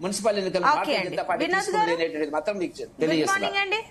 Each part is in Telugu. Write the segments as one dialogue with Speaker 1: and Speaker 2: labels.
Speaker 1: మున్సిపల్ ఎన్నికలు భారతీయ జనతా పార్టీ తీసుకుంది అనేటువంటిది మాత్రం మీకు తెలియజేస్తున్నాను.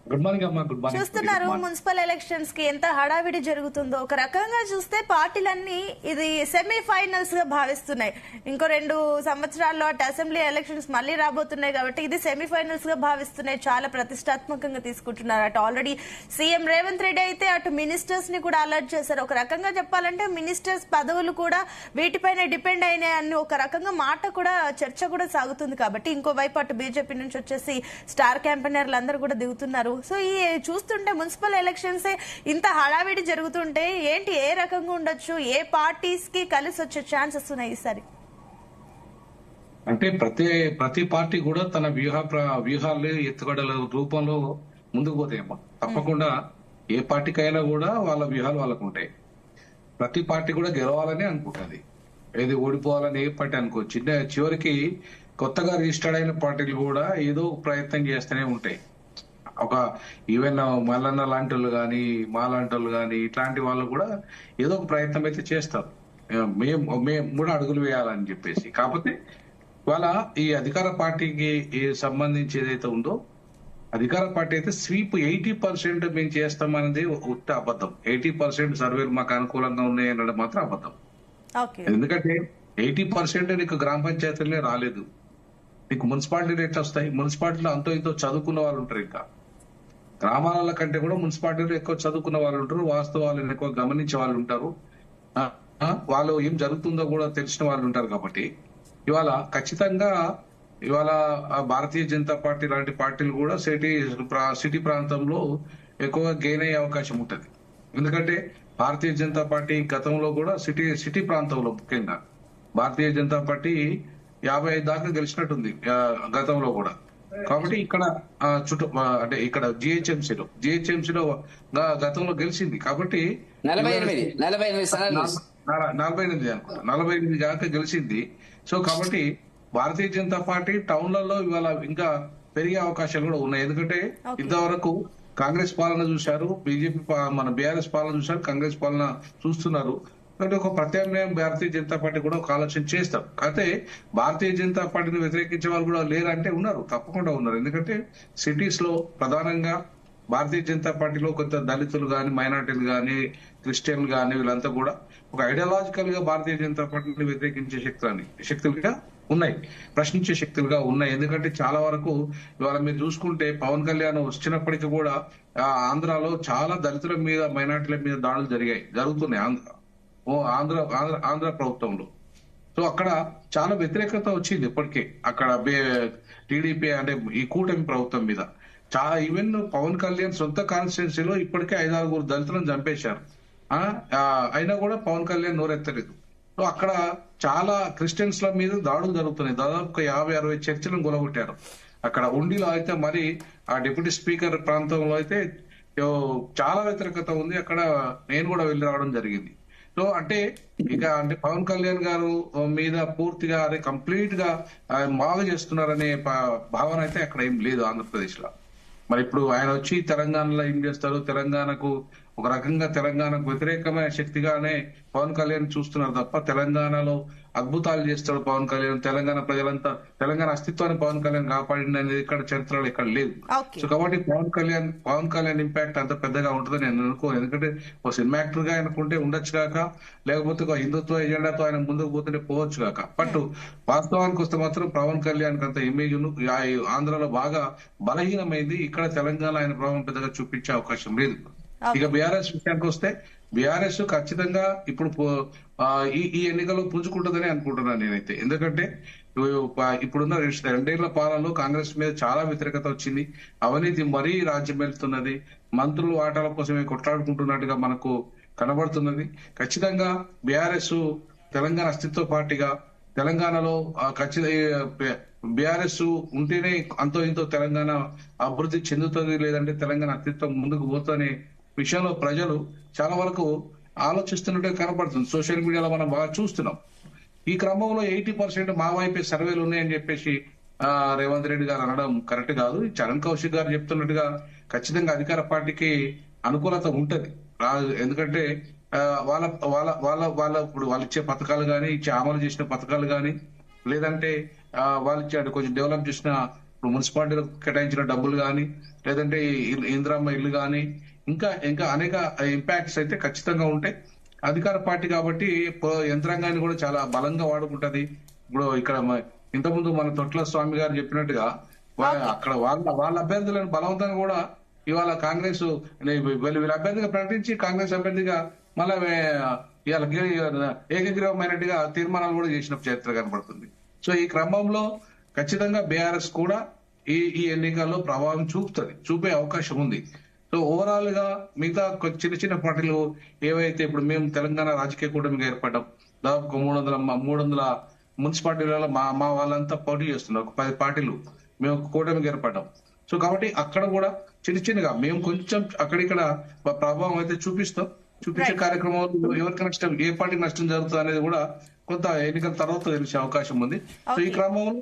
Speaker 2: గుడ్ మార్నింగ్ అమ్మా. Good morning.
Speaker 3: చూస్తున్నారు మున్సిపల్ ఎలక్షన్స్ కి ఎంత హడావిడి జరుగుతుందో. ఒక రకంగా చూస్తే పార్టీలన్నీ ఇది సెమీఫైనల్స్ గా భావిస్తున్నాయి. ఇంకో 2 సంవత్సరాల్లో అటు అసెంబ్లీ ఎలక్షన్స్ మళ్ళీ రాబోతున్నాయి కాబట్టి ఇది సెమీఫైనల్స్ గా భావిస్తున్నాయి. చాలా ప్రతిష్టాత్మకంగా తీసుకుంటున్నారు. అటు ఆల్రెడీ సీఎం రేవంత్ రెడ్డి అయితే అటు మినిస్టర్స్ ని కూడా అలర్ట్ చేశారు. ఒక రకంగా చెప్పాలంటే మినిస్టర్స్ పదవులు కూడా వీటిపైన డిపెండ్ అయినాయి అని ఒక రకంగా మాట కూడా చర్చ కూడా సాగుతుంది. కాబట్టి ఇంకోవైపు అటు బీజేపీ నుంచి వచ్చేసి స్టార్ క్యాంపెయినర్లు అందరూ కూడా దిగుతున్నారు. సో ఈ చూస్తుంటే మున్సిపల్ ఎలక్షన్స్ ఇంత హడావిడి జరుగుతుంటే ఏంటి, ఏ రకంగా ఉండొచ్చు, ఏ పార్టీస్ కి కలిసి వచ్చే ఛాన్సెస్ ఉన్నాయి ఈసారి?
Speaker 2: అంటే ప్రతి పార్టీ కూడా తన వ్యూహాలు ఎత్తుగడల రూపంలో ముందుకు పోతాయమ్మా. తప్పకుండా ఏ పార్టీకైనా కూడా వాళ్ళ వ్యూహాలు వాళ్ళకు ఉంటాయి. ప్రతి పార్టీ కూడా గెలవాలని అనుకుంటుంది, ఏది ఓడిపోవాలని ఏ పార్టీ అనుకో. చివరికి కొత్తగా రిజిస్టర్డ్ అయిన పార్టీలు కూడా ఏదో ప్రయత్నం చేస్తూనే ఉంటాయి. ఒక ఈవెన్ మల్లన్న లాంటి వాళ్ళు కానీ, మా లాంటి వాళ్ళు కానీ, ఇట్లాంటి వాళ్ళు కూడా ఏదో ఒక ప్రయత్నం అయితే చేస్తారు, మేము కూడా అడుగులు వేయాలని చెప్పేసి. కాకపోతే వాళ్ళ ఈ అధికార పార్టీకి సంబంధించి ఏదైతే ఉందో, అధికార పార్టీ అయితే స్వీప్ 80% మేము చేస్తామనేది ఉత్త అబద్ధం. 80% సర్వేలు మాకు అనుకూలంగా ఉన్నాయి అన్నది మాత్రం అబద్ధం. ఎందుకంటే 80% నీకు గ్రామ పంచాయతీలనే రాలేదు, నీకు మున్సిపాలిటీలు ఎట్లా వస్తాయి? మున్సిపాలిటీలో అంతో ఇంతో చదువుకున్న వాళ్ళు ఉంటారు, ఇంకా గ్రామాల కంటే కూడా మున్సిపాలిటీలో ఎక్కువ చదువుకున్న వాళ్ళు ఉంటారు, వాస్తవాలను ఎక్కువ గమనించే వాళ్ళు ఉంటారు, వాళ్ళు ఏం జరుగుతుందో కూడా తెలిసిన వాళ్ళు ఉంటారు. కాబట్టి ఇవాళ ఖచ్చితంగా ఇవాళ భారతీయ జనతా పార్టీ లాంటి పార్టీలు కూడా సిటీ ప్రాంతంలో ఎక్కువగా గెయిన్ అయ్యే అవకాశం ఉంటుంది. ఎందుకంటే భారతీయ జనతా పార్టీ గతంలో కూడా సిటీ ప్రాంతంలో ముఖ్యంగా భారతీయ జనతా పార్టీ 55 దాకా గెలిచినట్టుంది గతంలో కూడా. కాబట్టి ఇక్కడ అంటే ఇక్కడ జిహెచ్ఎంసీలో గతంలో గెలిచింది. కాబట్టి 48 దాకా గెలిచింది. సో కాబట్టి భారతీయ జనతా పార్టీ టౌన్లలో ఇవాళ ఇంకా పెరిగే అవకాశాలు కూడా ఉన్నాయి. ఎందుకంటే ఇంతవరకు కాంగ్రెస్ పాలన చూశారు, బీజేపీ మన బీఆర్ఎస్ పాలన చూశారు, కాంగ్రెస్ పాలన చూస్తున్నారు. అంటే ఒక ప్రత్యామ్నాయం భారతీయ జనతా పార్టీ కూడా ఒక ఆలోచన చేస్తారు. అయితే భారతీయ జనతా పార్టీని వ్యతిరేకించే వాళ్ళు కూడా లేరంటే ఉన్నారు, తప్పకుండా ఉన్నారు. ఎందుకంటే సిటీస్ లో ప్రధానంగా భారతీయ జనతా పార్టీలో కొంత దళితులు గాని, మైనార్టీలు గాని, క్రిస్టియన్లు గాని, వీళ్ళంతా కూడా ఒక ఐడియాలజికల్ గా భారతీయ జనతా పార్టీని వ్యతిరేకించే శక్తులుగా ఉన్నాయి, ప్రశ్నించే శక్తులుగా ఉన్నాయి. ఎందుకంటే చాలా వరకు ఇవాళ మీరు చూసుకుంటే పవన్ కళ్యాణ్ వచ్చినప్పటికీ కూడా ఆంధ్రాలో చాలా దళితుల మీద, మైనార్టీల మీద దాడులు జరుగుతున్నాయి ఆంధ్ర ప్రభుత్వంలో. సో అక్కడ చాలా వ్యతిరేకత వచ్చింది ఇప్పటికే అక్కడ టీడీపీ అంటే ఈ కూటమి ప్రభుత్వం మీద. చాలా ఈవెన్ పవన్ కళ్యాణ్ సొంత కాన్స్టిట్యున్సీలో ఇప్పటికే 5-6 దళితులను చంపేశారు, అయినా కూడా పవన్ కళ్యాణ్ నోరెత్తలేదు. సో అక్కడ చాలా క్రిస్టియన్స్ ల మీద దాడులు జరుగుతున్నాయి. దాదాపు 50-60 చర్చిలను గొలగొట్టారు. అక్కడ ఉండిలో అయితే మరి ఆ డిప్యూటీ స్పీకర్ ప్రాంతంలో అయితే చాలా వ్యతిరేకత ఉంది. అక్కడ నేను కూడా వెళ్ళి రావడం జరిగింది. సో అంటే పవన్ కళ్యాణ్ గారు మీద పూర్తిగా అదే కంప్లీట్ గా బాగా చేస్తున్నారనే భావన అయితే అక్కడ ఏం లేదు ఆంధ్రప్రదేశ్ లో. మరి ఇప్పుడు ఆయన వచ్చి తెలంగాణలో ఏం చేస్తారు? తెలంగాణకు ఒక రకంగా తెలంగాణకు వ్యతిరేకమైన శక్తిగానే పవన్ కళ్యాణ్ చూస్తున్నారు తప్ప ఇంతలో అద్భుతాలు చేస్తాడు పవన్ కళ్యాణ్, తెలంగాణ ప్రజలంతా తెలంగాణ అస్తిత్వాన్ని పవన్ కళ్యాణ్ కాపాడింది అనేది ఇక్కడ చరిత్రలో ఇక్కడ లేదు. సో కాబట్టి పవన్ కళ్యాణ్ ఇంపాక్ట్ అంత పెద్దగా ఉంటుందని నేను అనుకోను. ఎందుకంటే ఒక సినిమా యాక్టర్ గా ఆయనకుంటే ఉండొచ్చు కాక, లేకపోతే ఒక హిందుత్వ ఎజెండాతో ఆయన ముందుకు పోతుంటే పోవచ్చు కాక. బట్ వాస్తవానికి వస్తే మాత్రం పవన్ కళ్యాణ్ అంత ఇమేజ్ ఆంధ్రలో బాగా బలహీనమైంది. ఇక్కడ తెలంగాణ ఆయన ప్రభావం పెద్దగా చూపించే అవకాశం లేదు. ఇక బీఆర్ఎస్ విషయానికి వస్తే బీఆర్ఎస్ ఖచ్చితంగా ఇప్పుడు ఈ ఎన్నికల్లో పుంజుకుంటుందని అనుకుంటున్నాను నేనైతే. ఎందుకంటే ఇప్పుడున్న 2 ఏళ్ల పాలనలో కాంగ్రెస్ మీద చాలా వ్యతిరేకత వచ్చింది, అవినీతి మరీ రాజ్యం వెళ్తున్నది, మంత్రులు ఆటల కోసమే కొట్లాడుకుంటున్నట్టుగా మనకు కనబడుతున్నది. ఖచ్చితంగా బీఆర్ఎస్ తెలంగాణ అస్తిత్వ పార్టీగా తెలంగాణలో బీఆర్ఎస్ ఉంటేనే అంతో ఇంతో తెలంగాణ అభివృద్ధి చెందుతుంది, లేదంటే తెలంగాణ అస్తిత్వం ముందుకు పోతుందనే విషయంలో ప్రజలు చాలా వరకు ఆలోచిస్తున్నట్టే కనబడుతుంది. సోషల్ మీడియాలో మనం బాగా చూస్తున్నాం. ఈ క్రమంలో 80% మా వైపే సర్వేలు ఉన్నాయని చెప్పేసి రేవంత్ రెడ్డి గారు అనడం కరెక్ట్ కాదు. చరణ్ కౌశిక్ గారు చెప్తున్నట్టుగా ఖచ్చితంగా అధికార పార్టీకి అనుకూలత ఉంటది. ఎందుకంటే వాళ్ళ ఇప్పుడు వాళ్ళు ఇచ్చే పథకాలు కానీ, అమలు చేసిన పథకాలు కానీ, లేదంటే వాళ్ళు ఇచ్చాడు కొంచెం డెవలప్ చేసిన ఇప్పుడు మున్సిపాలిటీలకు కేటాయించిన డబ్బులు కానీ లేదంటే ఇందిరమ్మ ఇల్లు కానీ ఇంకా ఇంకా అనేక ఇంపాక్ట్స్ అయితే ఖచ్చితంగా ఉంటాయి. అధికార పార్టీ కాబట్టి యంత్రాంగాన్ని కూడా చాలా బలంగా వాడుకుంటది. ఇప్పుడు ఇక్కడ ఇంతకుముందు మన తొట్ల స్వామి గారు చెప్పినట్టుగా అక్కడ వాళ్ళ అభ్యర్థులను బలవంతంగా కూడా ఇవాళ కాంగ్రెస్ వీళ్ళ అభ్యర్థిగా ప్రకటించి కాంగ్రెస్ అభ్యర్థిగా మళ్ళా ఇవాళ ఏకగ్రీవమైనట్టుగా తీర్మానాలు కూడా చేసిన చరిత్ర కనబడుతుంది. సో ఈ క్రమంలో ఖచ్చితంగా బీఆర్ఎస్ కూడా ఈ ఎన్నికల్లో ప్రభావం చూపే అవకాశం ఉంది. సో ఓవరాల్ గా మిగతా చిన్న చిన్న పార్టీలు ఏవైతే ఇప్పుడు మేము తెలంగాణ రాజకీయ కూటమిగా ఏర్పడ్డాం, దాదాపు 300 మున్సిపాలిటీలలో మా వాళ్ళంతా పోటీ చేస్తున్నారు. 10 పార్టీలు మేము కూటమిగా ఏర్పడ్డాం. సో కాబట్టి అక్కడ కూడా చిన్నగా మేము కొంచెం అక్కడిక్కడ ప్రభావం అయితే చూపించే కార్యక్రమంలో ఎవరికి నష్టం, ఏ పార్టీకి నష్టం జరుగుతుంది అనేది కూడా కొంత ఎన్నికల తర్వాత తెలిసే అవకాశం ఉంది. సో ఈ క్రమంలో